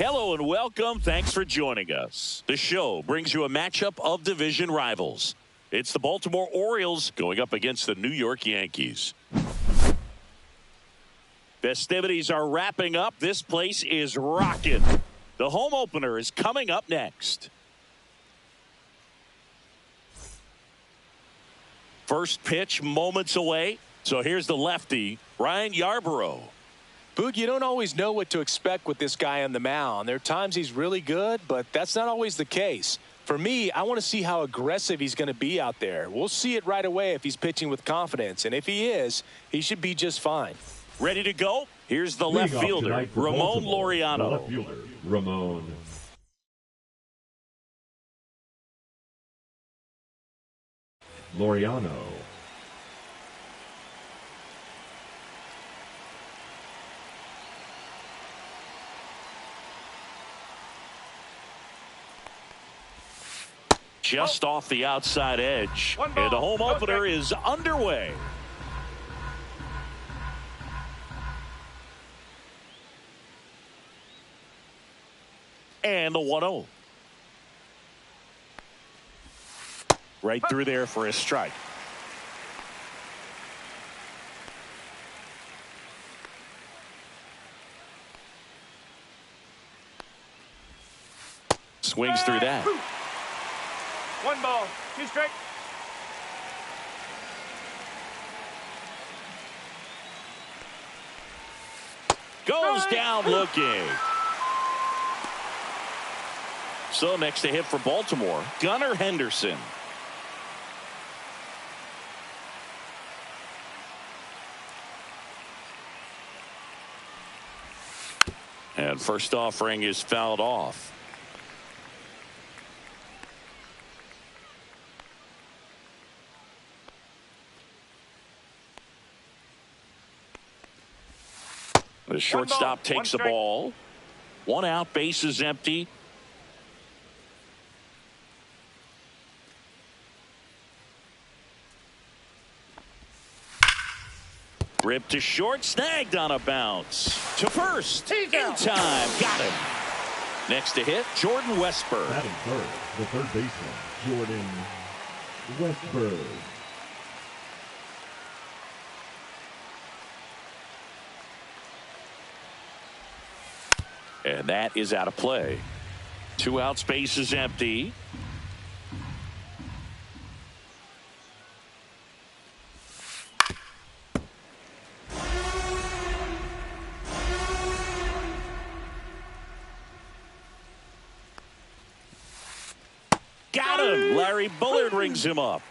Hello and welcome. Thanks for joining us. The show brings you a matchup of division rivals. It's the Baltimore Orioles going up against the New York Yankees. Festivities are wrapping up. This place is rocking. The home opener is coming up next. First pitch moments away. So here's the lefty, Ryan Yarborough. Boog, you don't always know what to expect with this guy on the mound. There are times he's really good, but that's not always the case. For me, I want to see how aggressive he's going to be out there. We'll see it right away if he's pitching with confidence. And if he is, he should be just fine. Ready to go? Here's the left fielder, Ramon Laureano. Left fielder, Ramon. Laureano. Just off the outside edge. And the home opener is underway. And the 1-0. Right through there for a strike. Swings through that. 1 ball, 2 strikes. Goes down looking. So next to hit for Baltimore, Gunnar Henderson. And first offering is fouled off. The shortstop takes the ball. 1 out, base is empty. Ripped to short, snagged on a bounce. To first, in time, got him. Next to hit, Jordan Westburg. Batting third, the third baseman, Jordan Westburg. And that is out of play. 2 outs, base is empty. Got him. Larry Bullard rings him up.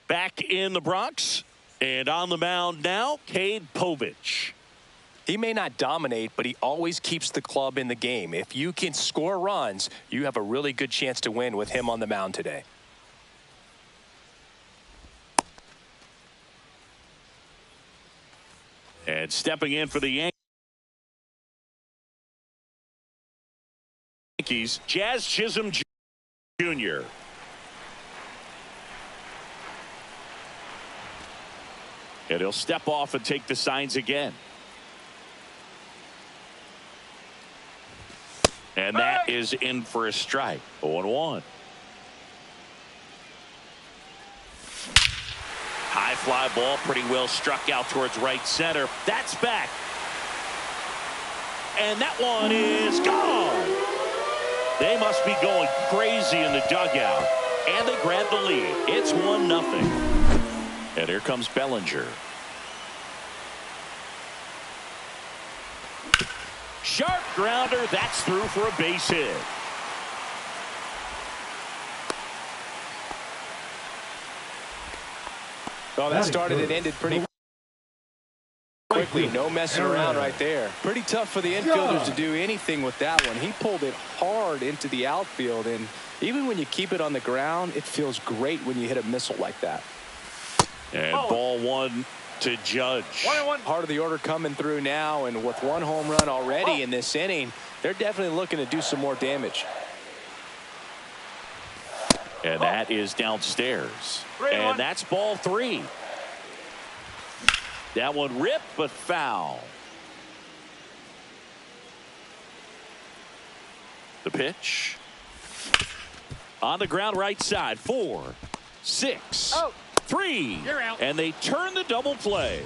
Back in the Bronx, and on the mound now, Cade Povich. He may not dominate, but he always keeps the club in the game. If you can score runs, you have a really good chance to win with him on the mound today. And stepping in for the Yankees, Jazz Chisholm Jr. And he'll step off and take the signs again. And that is in for a strike. 0-1. High fly ball, pretty well struck out towards right center. That's back. And that one is gone. They must be going crazy in the dugout. And they grab the lead. It's 1-0. And here comes Bellinger. Sharp grounder. That's through for a base hit. Well, that started and ended pretty quickly. No messing around right there. Pretty tough for the infielders to do anything with that one. He pulled it hard into the outfield, and even when you keep it on the ground, it feels great when you hit a missile like that. And ball 1 to Judge. 1-1. Part of the order coming through now, and with 1 home run already in this inning, they're definitely looking to do some more damage. And that is downstairs. 3-1. And that's ball 3. That one ripped, but foul. The pitch. On the ground right side. 4, 6, 3. You're out. And they turn the double play.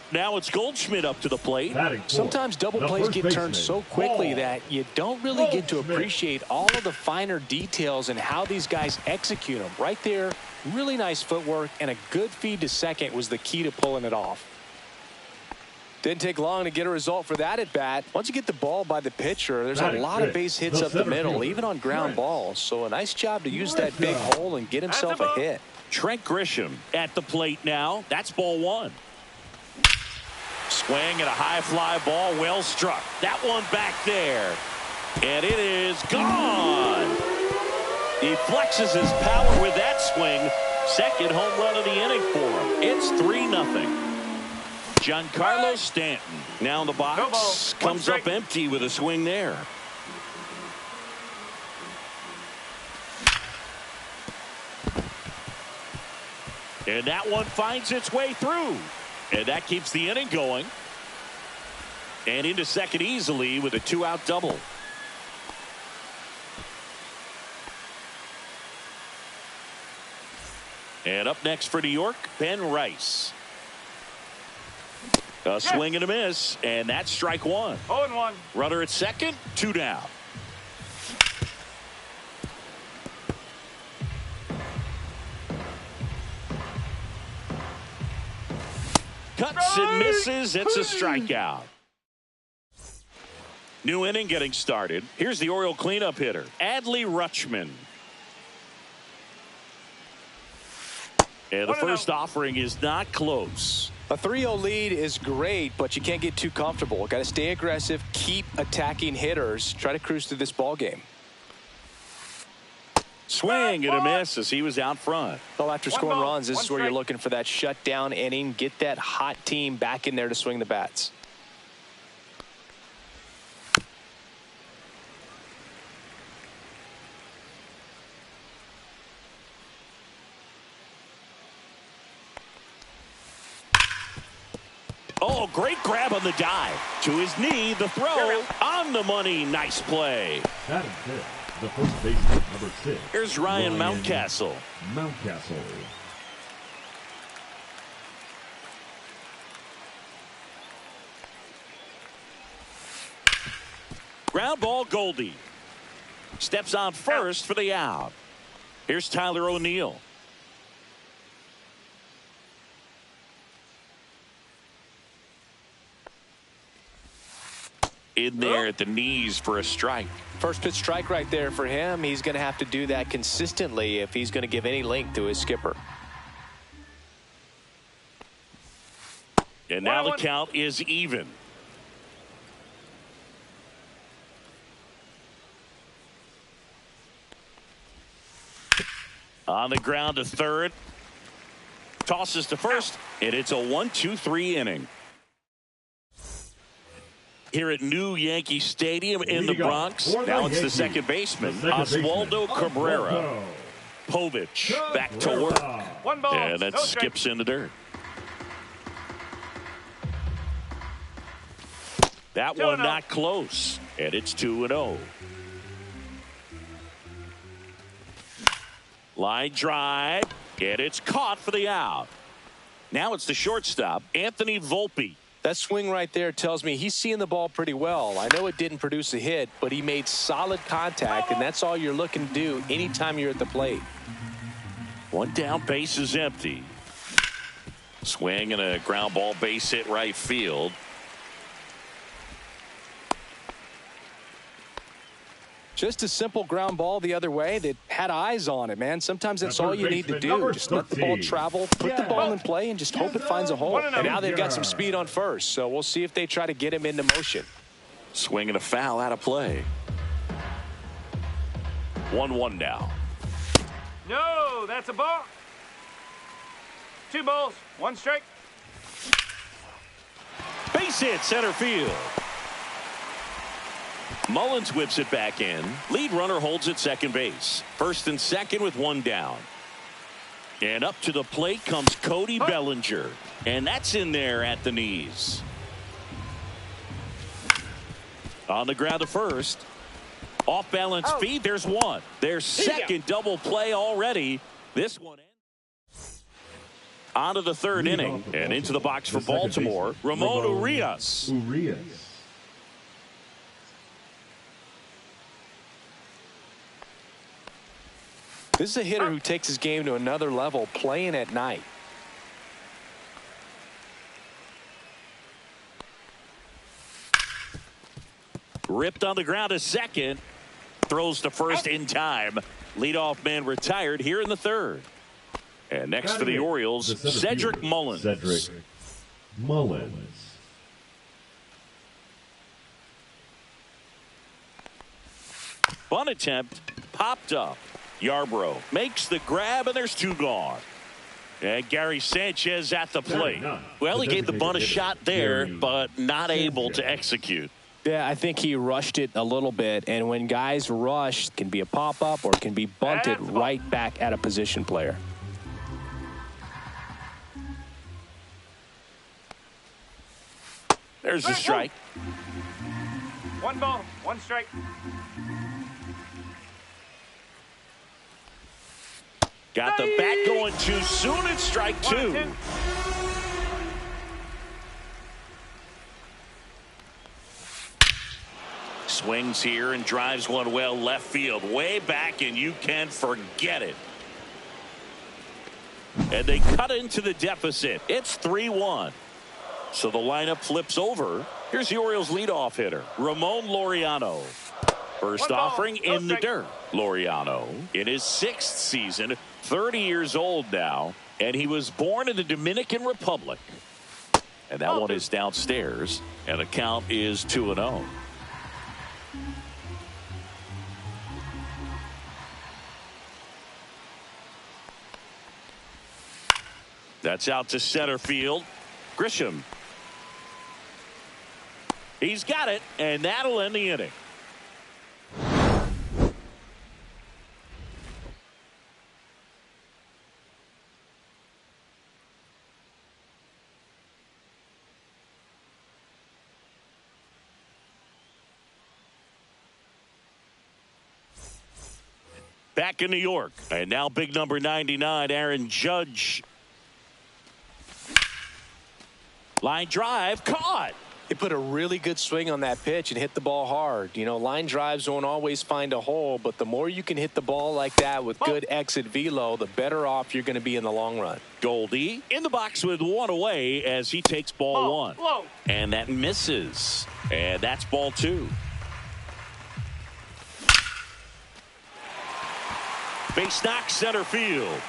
Now it's Goldschmidt up to the plate. Sometimes double plays get turned so quickly that you don't really get to appreciate all of the finer details and how these guys execute them. Right there, really nice footwork, and a good feed to second was the key to pulling it off. Didn't take long to get a result for that at bat. Once you get the ball by the pitcher, there's a lot of base hits up the middle, even on ground balls. So a nice job to use that big hole and get himself a hit. Trent Grisham at the plate now. That's ball 1. Swing and a high fly ball, well struck. That one back there. And it is gone. He flexes his power with that swing. Second home run of the inning for him. It's 3-0. Giancarlo Stanton now in the box. Comes up empty with a swing there. And that one finds its way through. And that keeps the inning going. And into second easily with a 2-out double. And up next for New York, Ben Reece. A swing and a miss, and that's strike 1. 0-1. Runner at second, 2 down. Cuts and misses. It's a strikeout. New inning getting started. Here's the Oriole cleanup hitter, Adley Rutschman. And the first offering is not close. A 3-0 lead is great, but you can't get too comfortable. Got to stay aggressive, keep attacking hitters, try to cruise through this ball game. Swing and a miss as he was out front. Well, after scoring runs, this is where you're looking for that shutdown inning. Get that hot team back in there to swing the bats. Oh, great grab on the dive. To his knee, the throw on the money. Nice play. That is it. The first baseman, number 6. Here's Ryan Mountcastle. Mountcastle. Ground ball, Goldie. Steps on first for the out. Here's Tyler O'Neill. In there at the knees for a strike. First pitch strike right there for him. He's going to have to do that consistently if he's going to give any length to his skipper. And now the count is even. On the ground to third. Tosses to first. And it's a 1-2-3 inning. Here at New Yankee Stadium in the Bronx. Now it's the second baseman, Oswaldo Cabrera. Povich back to work. 1 ball. And that skips in the dirt. That one not close. And it's 2-0. Line drive. And it's caught for the out. Now it's the shortstop, Anthony Volpe. That swing right there tells me he's seeing the ball pretty well. I know it didn't produce a hit, but he made solid contact, and that's all you're looking to do anytime you're at the plate. One down, base is empty. Swing and a ground ball base hit right field. Just a simple ground ball the other way that had eyes on it, man. Sometimes that's all you need to do. Just let the ball travel, put the ball in play, and just hope it finds a hole. And now they've got some speed on first, so we'll see if they try to get him into motion. Swing and a foul out of play. 1-1 now. No, that's a ball. 2 balls, 1 strike. Base hit center field. Mullins whips it back in. Lead runner holds at second base. First and second with one down. And up to the plate comes Cody Bellinger. And that's in there at the knees. On the ground to first. Off balance feed. There's one. Their second double play already. This one ends. On to the third inning. And into the box for Baltimore. Ramon Urias. This is a hitter who takes his game to another level, playing at night. Ripped on the ground to second. Throws to first in time. Leadoff man retired here in the third. And next for the Orioles, Cedric Mullins. Bunt attempt popped up. Yarbrough makes the grab, and there's two gone. And Gary Sanchez at the plate. Well, he gave the bunt a shot there, but not able to execute. Yeah, I think he rushed it a little bit, and when guys rush, it can be a pop-up or it can be bunted right back at a position player. There's a strike. 1 ball, 1 strike. Got the bat going too soon. It's strike 2. Swings here and drives one well left field. Way back, and you can forget it. And they cut into the deficit. It's 3-1. So the lineup flips over. Here's the Orioles leadoff hitter, Ramon Laureano. First offering in the dirt. Laureano in his 6th season, 30 years old now, and he was born in the Dominican Republic. And that one is downstairs, and the count is 2-0. That's out to center field. Grisham. He's got it, and that'll end the inning. Back in New York, and now big number 99, Aaron Judge. Line drive, caught. He put a really good swing on that pitch and hit the ball hard. You know, line drives don't always find a hole, but the more you can hit the ball like that with good exit velo, the better off you're going to be in the long run. Goldie in the box with one away as he takes ball 1. Whoa. And that misses. And that's ball 2. Base knock center field.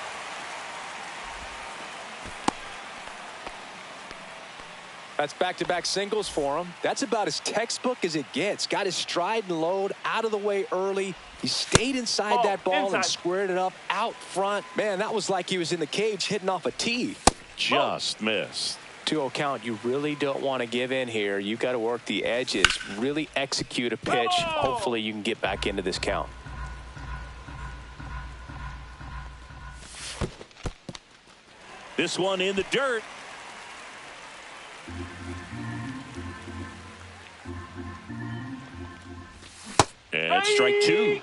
That's back-to-back singles for him. That's about as textbook as it gets. Got his stride and load out of the way early. He stayed inside that ball and squared it up out front. Man, that was like he was in the cage hitting off a tee. Just missed. 2-0 count. You really don't want to give in here. You got to work the edges. Really execute a pitch. Hopefully you can get back into this count. This one in the dirt. And strike 2.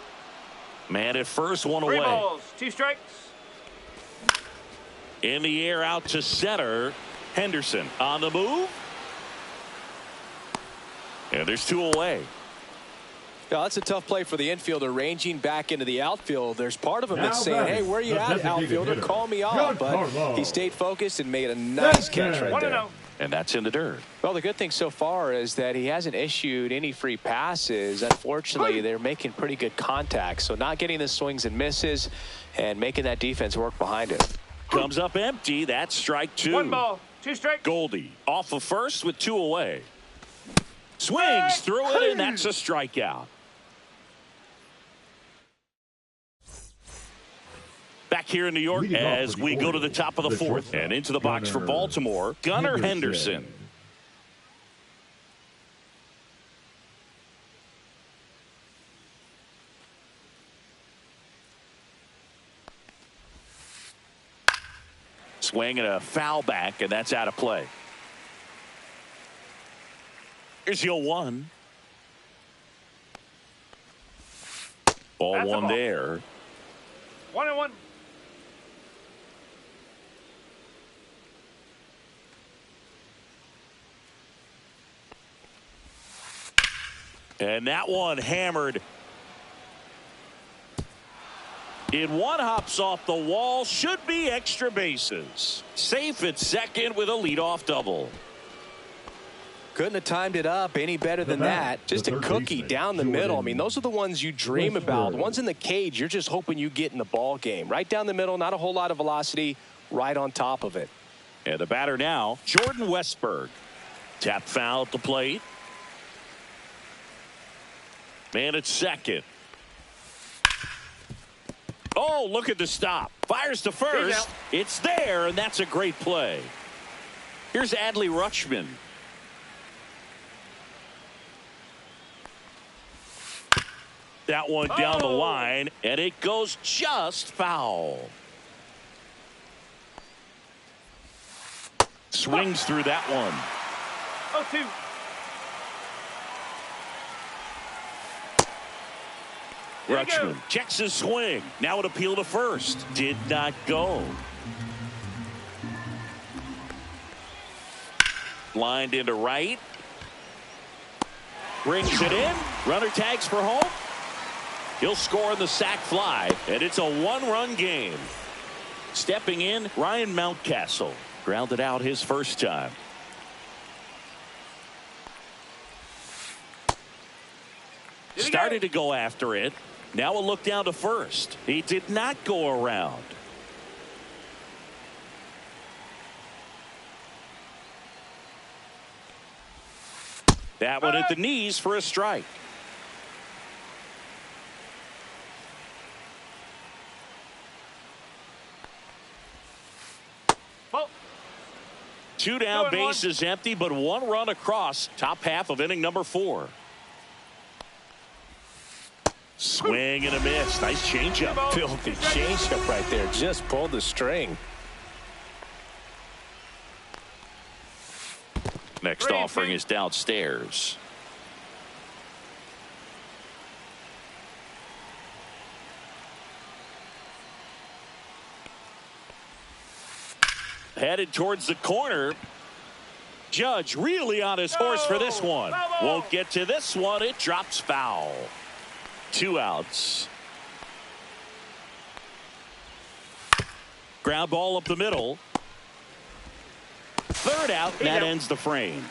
Man at first, one away. 3 balls, 2 strikes. In the air out to center. Henderson on the move. And there's 2 away. Now, that's a tough play for the infielder, ranging back into the outfield. There's part of him that's saying, hey, where you at, outfielder? Call me off. But he stayed focused and made a nice catch right there. And that's in the dirt. Well, the good thing so far is that he hasn't issued any free passes. Unfortunately, they're making pretty good contact. So not getting the swings and misses and making that defense work behind it. Comes up empty. That's strike 2. 1 ball, 2 strikes. Goldie off of first with 2 away. Swings through it, and that's a strikeout. Back here in New York as we go to the top of the 4th and into the box for Baltimore, Gunnar Henderson. swing and a foul back, and that's out of play. Here's your 1. Ball That's a one ball. there. 1-1. And that one hammered. In one, hops off the wall. Should be extra bases. Safe at second with a leadoff double. Couldn't have timed it up any better than that. Just a cookie down the middle. I mean, those are the ones you dream about. The ones in the cage, you're just hoping you get in the ball game. Right down the middle, not a whole lot of velocity, right on top of it. And the batter now, Jordan Westberg. Tap foul at the plate. Man at second. Oh, look at the stop. Fires to first. It's there, and that's a great play. Here's Adley Rutschman. That one down the line, and it goes just foul. Swings through that one. 0-2. Rutschman checks his swing. Now an appeal to first. Did not go. Lined into right. Brings it in. Runner tags for home. He'll score on the sac fly, and it's a 1-run game. Stepping in, Ryan Mountcastle. Grounded out his first time. Started to go after it. Now a look down to first. He did not go around. That one at the knees for a strike. Two down, base is empty, but 1 run across. Top half of inning number 4. Swing and a miss. Nice changeup. Filthy changeup right there. Just pulled the string. Next offering is downstairs. Headed towards the corner. Judge really on his horse for this one. Won't get to this one. It drops foul. 2 outs. Ground ball up the middle. 3rd out. That ends the frame.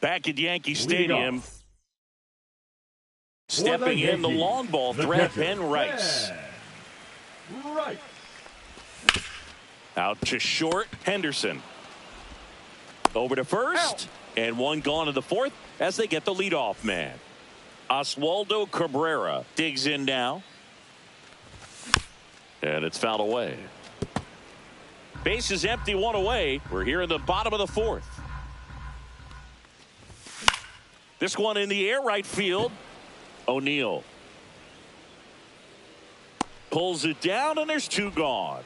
Back at Yankee Stadium. Stepping in the long ball threat, Ben Reece. Out to short, Henderson. Over to first, and 1 gone to the 4th as they get the leadoff man. Oswaldo Cabrera digs in now. And it's fouled away. Base is empty, 1 away. We're here in the bottom of the 4th. This one in the air, right field. O'Neill pulls it down, and there's 2 gone.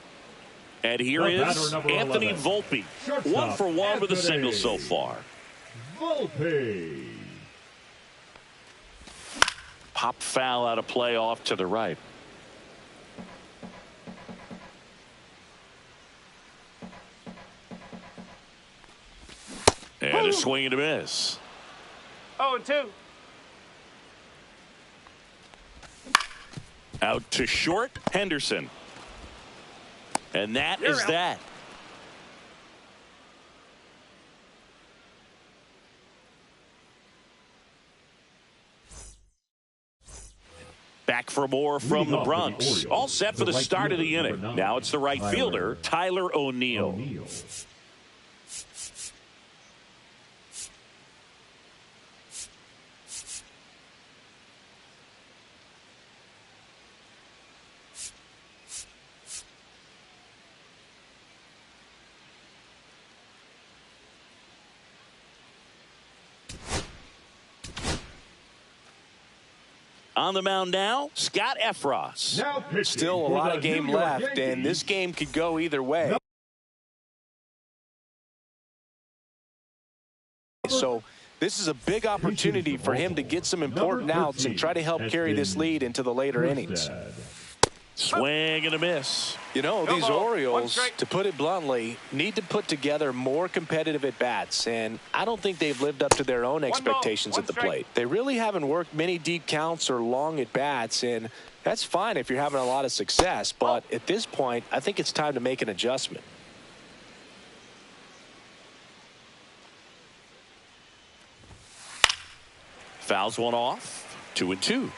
And here is Anthony Volpe. 1 for 1 with a single so far. Volpe. Pop foul out of play off to the right. And a swing and a miss. 0-2. Out to short, Henderson. And that is that. Back for more from the Bronx. All set for the start of the inning. Now it's the right fielder, Tyler O'Neill. On the mound now, Scott Efros. Now pitching Still a for lot the of game New York left, and Yankees. this game could go either way. So this is a big opportunity for him to get some important outs and try to help carry this lead into the later innings. Swing and a miss. You know, No these ball. One Orioles, strike. to put it bluntly, need to put together more competitive at-bats, and I don't think they've lived up to their own ball, expectations one at the strike. plate. They really haven't worked many deep counts or long at-bats, and that's fine if you're having a lot of success, but at this point, I think it's time to make an adjustment. Fouls one off. 2-2.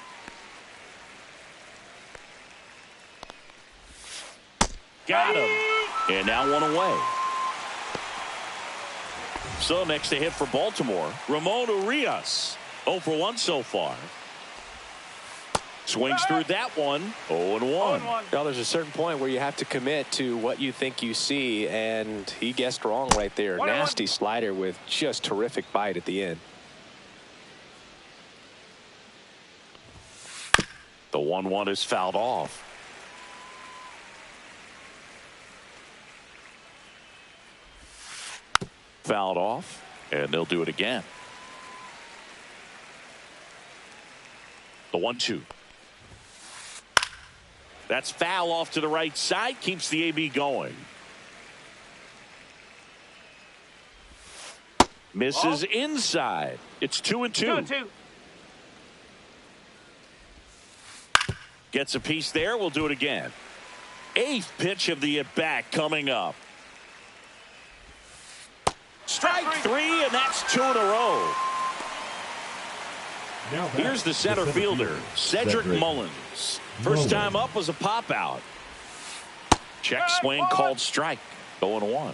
Got him. And now one away. So next to hit for Baltimore, Ramon Reece. 0 for 1 so far. Swings through that one. 0-1. Now, there's a certain point where you have to commit to what you think you see, and he guessed wrong right there. 1-1. Nasty slider with just terrific bite at the end. The 1-1 is fouled off. Fouled off, and they'll do it again. The 1-2. That's foul off to the right side. Keeps the AB going. Misses inside. It's 2-2. 2-2. Gets a piece there. We'll do it again. 8th pitch of the at-bat coming up. Strike 3, and that's 2 in a row. Now back Here's the center fielder, Cedric Mullins. First time up was a pop-out. Check swing called strike. 0-1.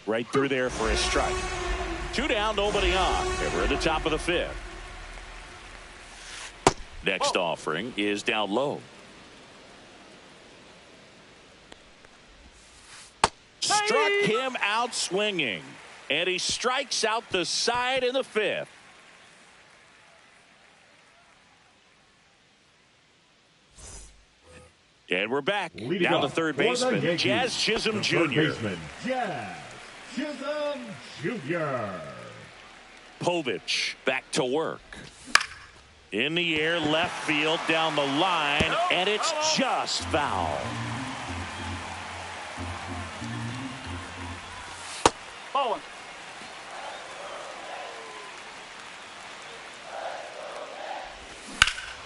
Right through there for a strike. 2 down, nobody on. And we're at the top of the 5th. Next offering is down low. Struck him out swinging. And he strikes out the side in the 5th. And we're back. Leading Down to off third for the baseman, Yankees, Jazz Chisholm the Jr. third baseman, Jazz Chisholm Jr. Povich back to work. In the air, left field, down the line, and it's just foul. Ball one.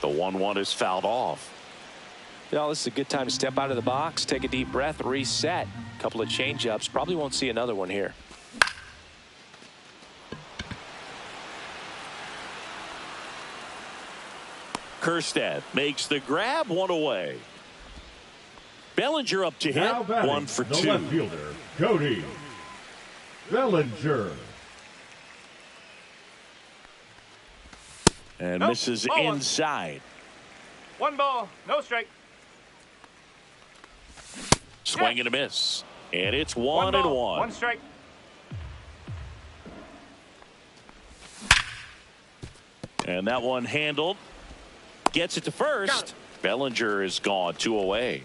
The 1-1 is fouled off. You know, this is a good time to step out of the box, take a deep breath, reset. A couple of change-ups. Probably won't see another one here. Kerstead makes the grab, 1 away. Bellinger up to hit, Now batting, 1 for the 2. left fielder, Cody Bellinger. And Nope. misses Ball one. inside. 1 ball, no strike. Swing and a miss. And it's 1 1-1. ball, 1 strike. And that one handled. Gets it to first. Bellinger is gone, 2 away.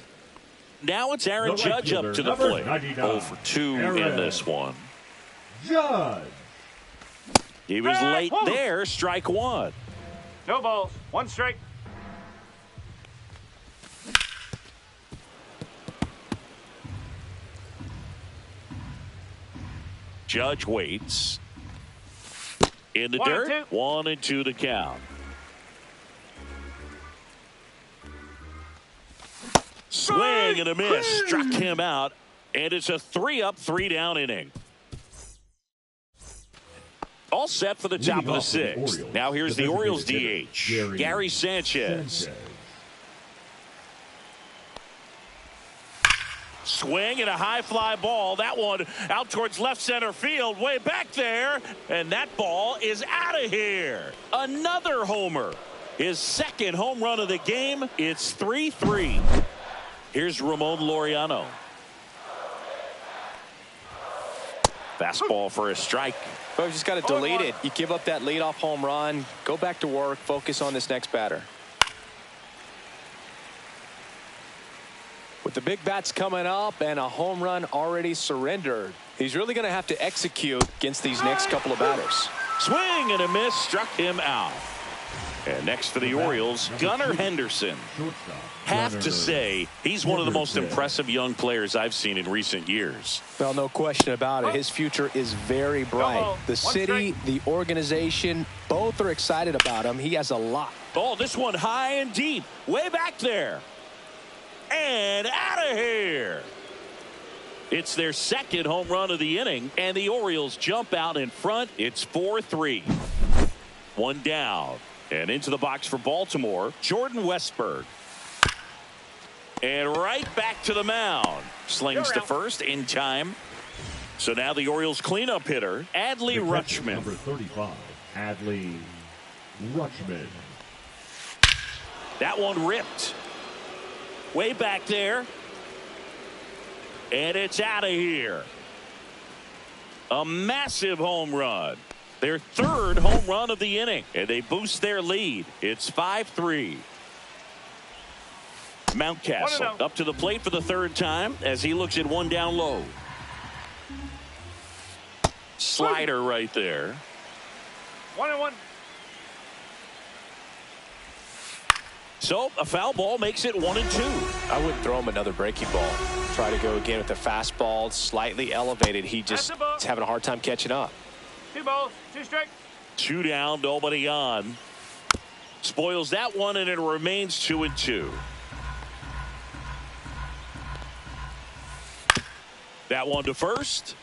Now it's Aaron The right Judge up fielder, to the number plate. 99, 0 for 2 in Aaron this one. Judge. He was Hey, late whoa. there. Strike 1. No balls, 1 strike. Judge waits. In the 1 and dirt. 2. 1-2 the count. Swing and a miss. Struck him out. And it's a 3-up, 3-down inning. All set for the top of the off for the 6th. Orioles, Now here's the Orioles designated hitter, DH, Gary Sanchez. Sanchez. Swing and a high fly ball. That one out towards left center field, way back there. And that ball is out of here. Another homer. His 2nd home run of the game. It's 3-3. Here's Ramon Laureano. Fastball for a strike. Well, you just got to delete it. You give up that leadoff home run. Go back to work. Focus on this next batter. With the big bats coming up and a home run already surrendered, he's really going to have to execute against these next couple of batters. Swing and a miss, struck him out. And next for the Orioles, Gunnar Henderson. Have to say, he's one of the most impressive young players I've seen in recent years. Well, no question about it. His future is very bright. The city, the organization, both are excited about him. He has a lot. Oh, this one high and deep, way back there. And out of here. It's their second home run of the inning, and the Orioles jump out in front. It's 4-3. One down. And into the box for Baltimore, Jordan Westburg. And right back to the mound. Slings to first in time. So now the Orioles cleanup hitter, Adley Rutschman. Number 35, Adley Rutschman. That one ripped. Way back there. And it's out of here. A massive home run. Their third home run of the inning. And they boost their lead. It's 5-3. Mountcastle up to the plate for the third time as he looks at one down low. Slider right there. 1-1. So a foul ball makes it 1-2. I wouldn't throw him another breaking ball. Try to go again with the fastball, slightly elevated. He just is having a hard time catching up. 2 balls, 2 strikes. 2 down, nobody on. Spoils that one, and it remains 2-2. That one to first.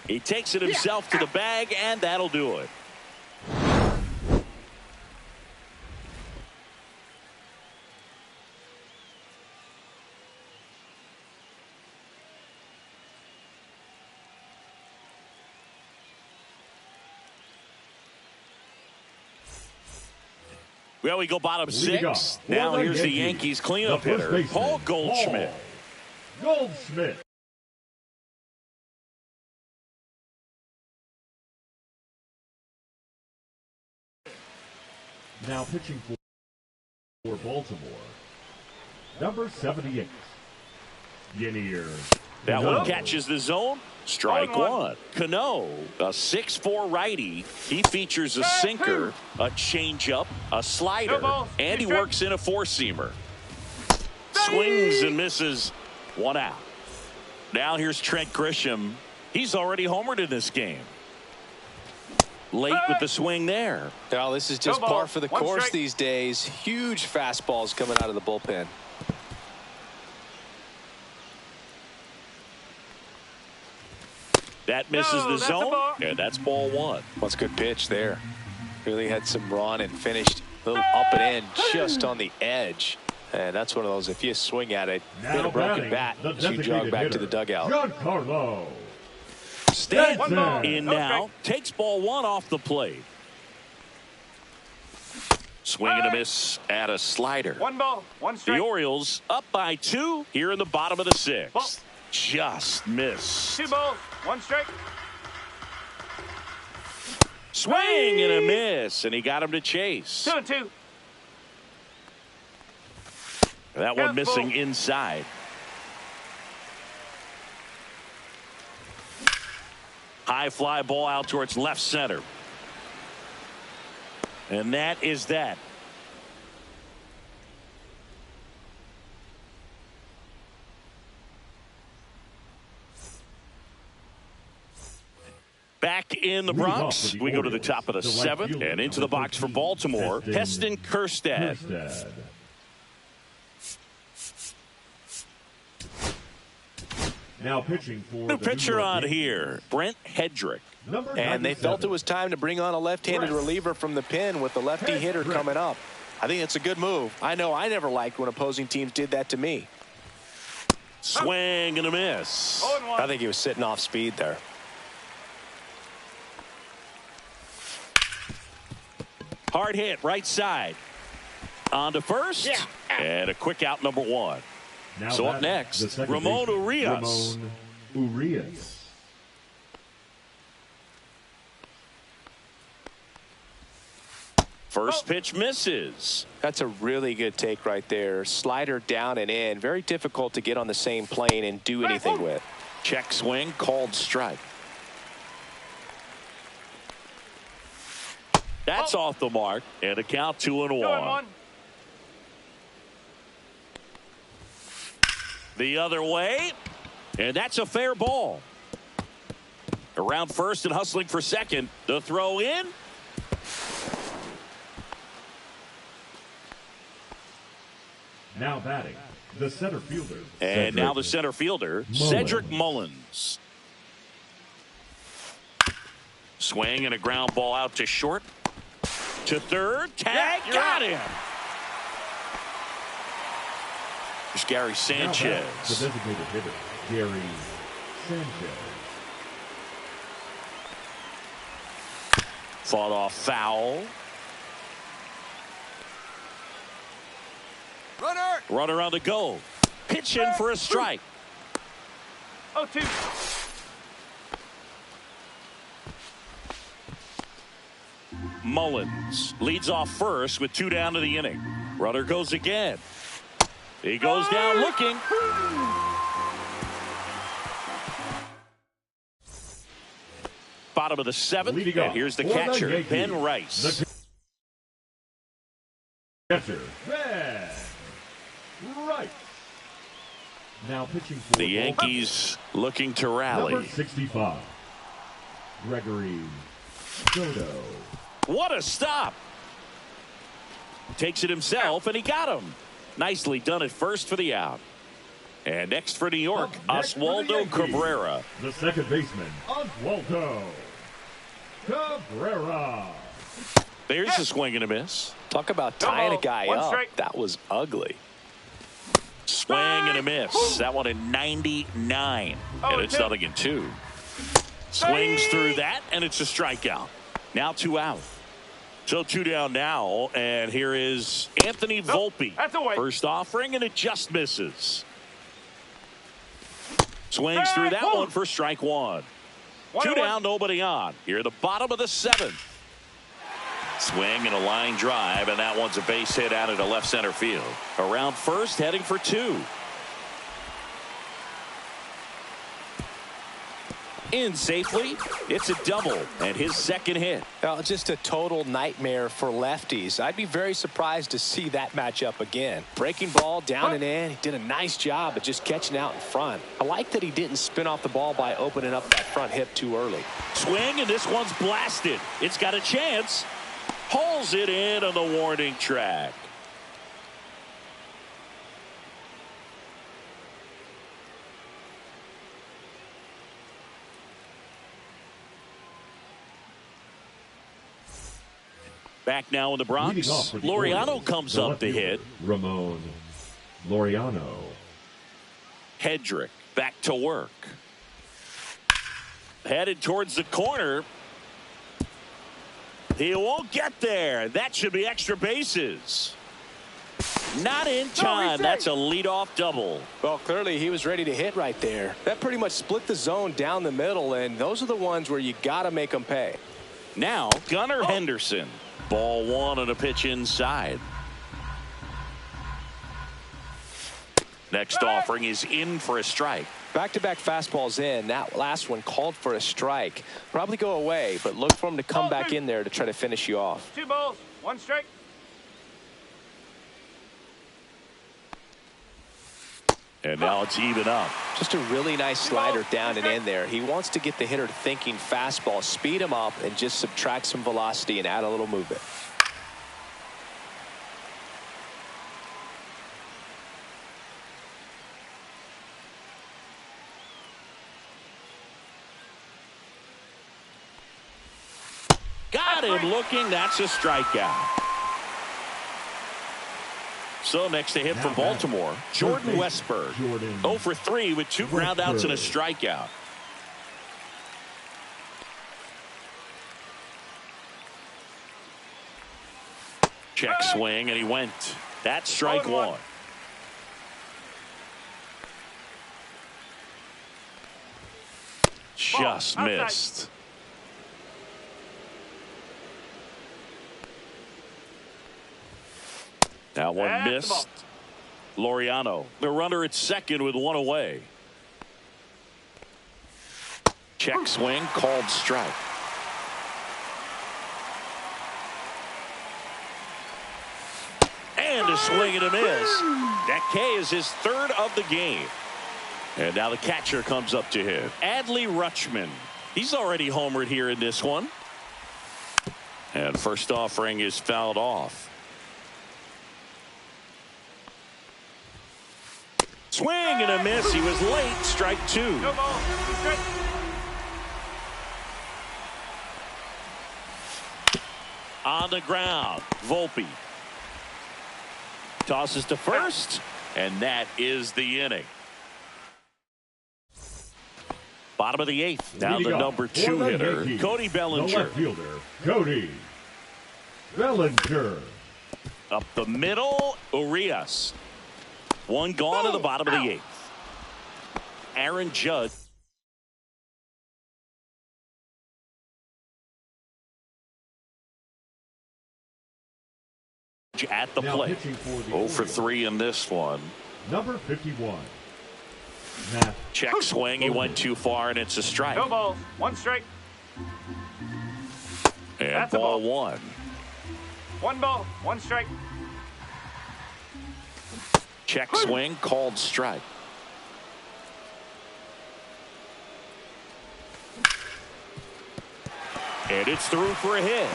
He takes it himself to the bag, and that'll do it. Well, we go bottom 6. Now here's the Yankees cleanup hitter, Paul Goldschmidt. Goldschmidt. Now pitching for Baltimore, number 78, Yenier. That one catches the zone. Strike one. Cano, a 6'4" righty. He features a sinker, a changeup, a slider, and he works in a four-seamer. Swings and misses. 1 out. Now here's Trent Grisham. He's already homered in this game. Late with the swing there. Now this is just par for the course these days. Huge fastballs coming out of the bullpen. That misses the zone, and that's ball 1. That's a good pitch there. Really had some run and finished a little up and in just on the edge. And that's one of those, if you swing at it, hit a broken bat as you jog back to the dugout. Giancarlo Stanton in now, takes ball 1 off the plate. Swing and a miss at a slider. 1 ball, 1 strike. The Orioles up by 2 here in the bottom of the 6th. Just missed. 2 balls, 1 strike. Swing and a miss, and he got him to chase. 2-2. That one missing inside. High fly ball out towards left center. And that is that. Back in the Bronx, we go to the top of the 7th and into the box for Baltimore, Heston Kjerstad. Now pitching for New pitcher on here, Brent Hedrick. And they felt it was time to bring on a left-handed reliever from the pen with the lefty hitter coming up. I think it's a good move. I know I never liked when opposing teams did that to me. Swing and a miss. I think he was sitting off speed there. Hard hit, right side. On to first. And a quick out, number 1. Now so up next, Ramon Urias. Ramon Urias. First pitch misses. That's a really good take right there. Slider down and in. Very difficult to get on the same plane and do anything with. Check swing, called strike. That's off the mark, and a count 2-1. The other way, and that's a fair ball. Around first and hustling for second. The throw in. Now batting, the center fielder. And now the center fielder, Cedric Mullins. Swing and a ground ball out to short. To third. Tag. Got him. There's Gary Sanchez. The designated hitter, Gary Sanchez. Fought off foul. Runner on the go. Pitch in for a strike. 0-2. Mullins leads off first with 2 down to the inning. Runner goes again. He goes down looking. Bottom of the 7th. And here's the catcher, Ben Reece. Catcher, Ben Reece. Now pitching for the Yankees looking to rally. Number 65, Gregory Soto. What a stop. Takes it himself, and he got him. Nicely done at first for the out. And next for New York, Oswaldo Cabrera. The second baseman, Oswaldo Cabrera. There's a swing and a miss. Talk about tying a guy up. That was ugly. Swing and a miss. That one in 99. And it's 0-2. Swings through that, and it's a strikeout. Now 2 out. So 2 down now, and here is Anthony Volpe. First offering, and it just misses. Swings through that one for strike 1. 2 down, nobody on. Here at the bottom of the 7th. Swing and a line drive, and that one's a base hit out into left center field. Around first, heading for 2. In safely. It's a double, and his second hit. Just a total nightmare for lefties. I'd be very surprised to see that matchup again. Breaking ball down and in. He did a nice job of just catching out in front. I like that he didn't spin off the ball by opening up that front hip too early. Swing, and this one's blasted. It's got a chance. Hauls it in on the warning track. Back now in the Bronx. Laureano comes up to hit. Ramon Laureano. Hedrick back to work. Headed towards the corner. He won't get there. That should be extra bases. Not in time. That's a leadoff double. Well, clearly he was ready to hit right there. That pretty much split the zone down the middle, and those are the ones where you got to make them pay. Now, Gunnar Henderson. Ball 1 on a pitch inside. Next offering is in for a strike. Back-to-back fastballs in. That last one called for a strike. Probably go away, but look for him to come back in there to try to finish you off. 2 balls, 1 strike. And now it's even up. Just a really nice slider down and in there. He wants to get the hitter thinking fastball, speed him up, and just subtract some velocity and add a little movement. Got him looking. That's a strikeout. So next to hit for Baltimore, Jordan Westburg. 0 for 3 with 2 groundouts and a strikeout. Check swing, and he went. That's strike 1. Just missed. That one That's the missed. Laureano, the runner at second with one away. Check swing, called strike. And a swing and a miss. That K is his third of the game. And now the catcher comes up to him. Adley Rutschman. He's already homered here in this one. And first offering is fouled off. Swing and a miss. He was late. Strike two. No ball. Strike. On the ground. Volpe. Tosses to first. And that is the inning. Bottom of the eighth. Now the number 2 hitter, Yankees, Cody Bellinger. The left fielder, Cody Bellinger. Up the middle, Urias. One gone to the bottom of the eighth. Aaron Judge. At the plate. 0 for 3 in this one. Number 51. Check swing. He went too far, and it's a strike. No balls. One strike. And That's a ball ball. one. One ball. One strike. Check swing, called strike. And it's through for a hit.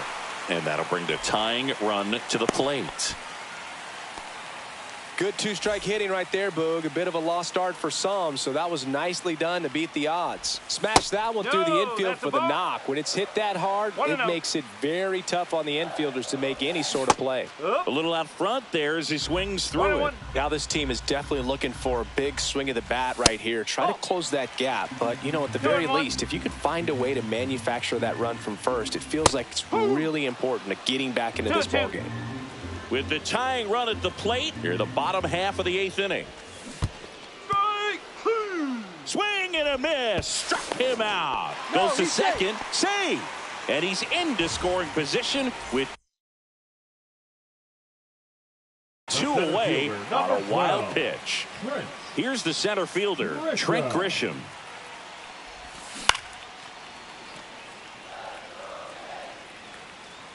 And that'll bring the tying run to the plate. Good two-strike hitting right there, Boog. A bit of a lost start for some, so that was nicely done to beat the odds. Smash that one through the infield for the knock. When it's hit that hard, it makes it very tough on the infielders to make any sort of play. A little out front there as he swings through it. Now this team is definitely looking for a big swing of the bat right here. Try to close that gap, but, you know, at the very least, if you could find a way to manufacture that run from first, it feels like it's really important to getting back into this ballgame. With the tying run at the plate, here the bottom half of the eighth inning. Swing and a miss. Struck him out. Goes to second. Save. And he's into scoring position with 2 away on a wild pitch. Here's the center fielder, Trent Grisham.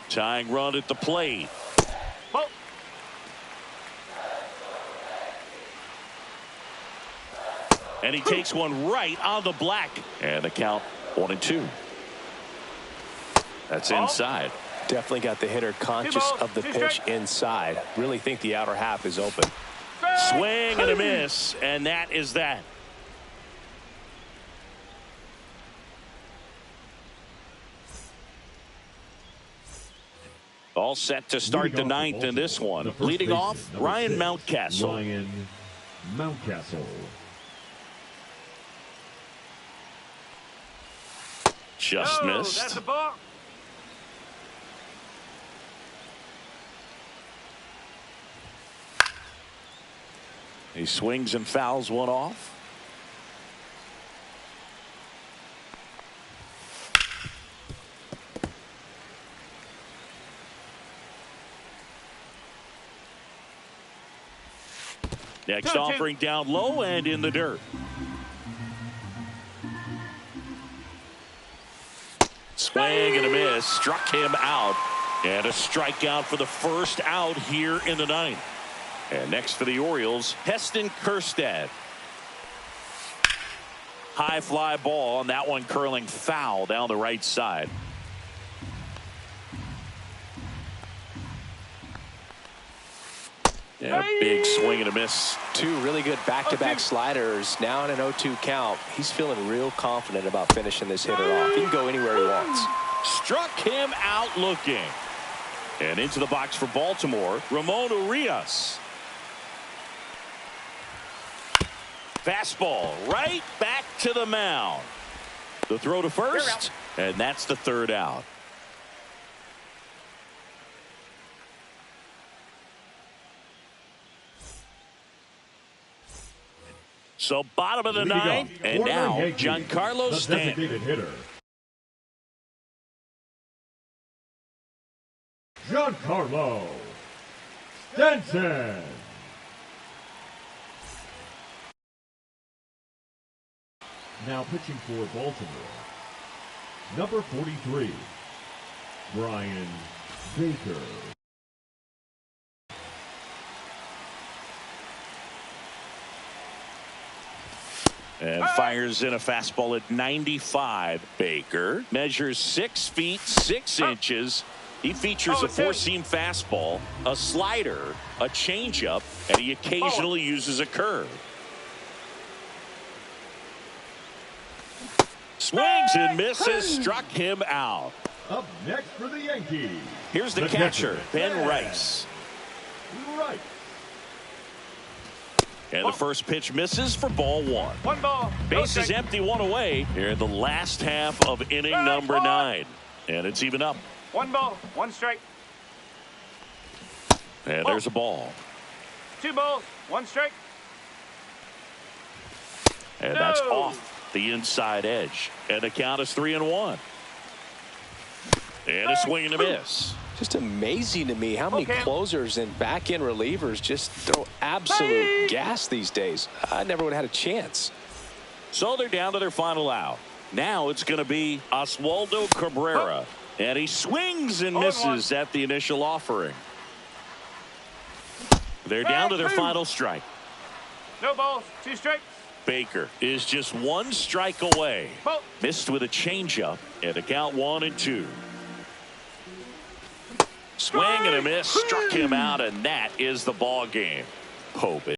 Tying run at the plate. And he takes one right on the black. And the count 1-2. That's inside. Definitely got the hitter conscious of the pitch inside. Really think the outer half is open. Swing and a miss. And that is that. All set to start the ninth in this one. Leading off, Ryan Mountcastle. Ryan Mountcastle. Just missed. That's a ball. He swings and fouls one off. Next offering down low and in the dirt. Swing and a miss. Struck him out. And a strikeout for the first out here in the ninth. And next for the Orioles, Heston Kjerstad. High fly ball, and that one curling foul down the right side. And a big swing and a miss. 2 really good back-to-back sliders. Now in an 0-2 count. He's feeling real confident about finishing this hitter off. He can go anywhere he wants. Struck him out looking. And into the box for Baltimore, Ramon Urias. Fastball right back to the mound. The throw to first, and that's the third out. So bottom of the ninth, and now Giancarlo Stanton. Hitter. Giancarlo Stanton. Benson. Now pitching for Baltimore, number 43, Brian Baker. And fires in a fastball at 95. Baker measures 6 feet 6 inches. He features a four-seam fastball, a slider, a changeup, and he occasionally uses a curve. Swings and misses, struck him out. Up next for the Yankees. Here's the catcher, Ben Reece. Right. And the first pitch misses for ball 1. 1 ball. Base is empty, 1 away here in the last half of inning number 9. And it's even up. 1 ball, 1 strike. And there's a ball. 2 balls, 1 strike. And that's off the inside edge. And the count is 3-1. And a swing and a miss. Just amazing to me how many closers and back-end relievers just throw absolute gas these days. I never would have had a chance. So they're down to their final out. Now it's going to be Oswaldo Cabrera. And he swings and misses at the initial offering. They're down to their final strike. No balls, 2 strikes. Baker is just 1 strike away. Missed with a changeup and a count 1-2. Swing and a miss, struck him out, and that is the ball game. Hope it.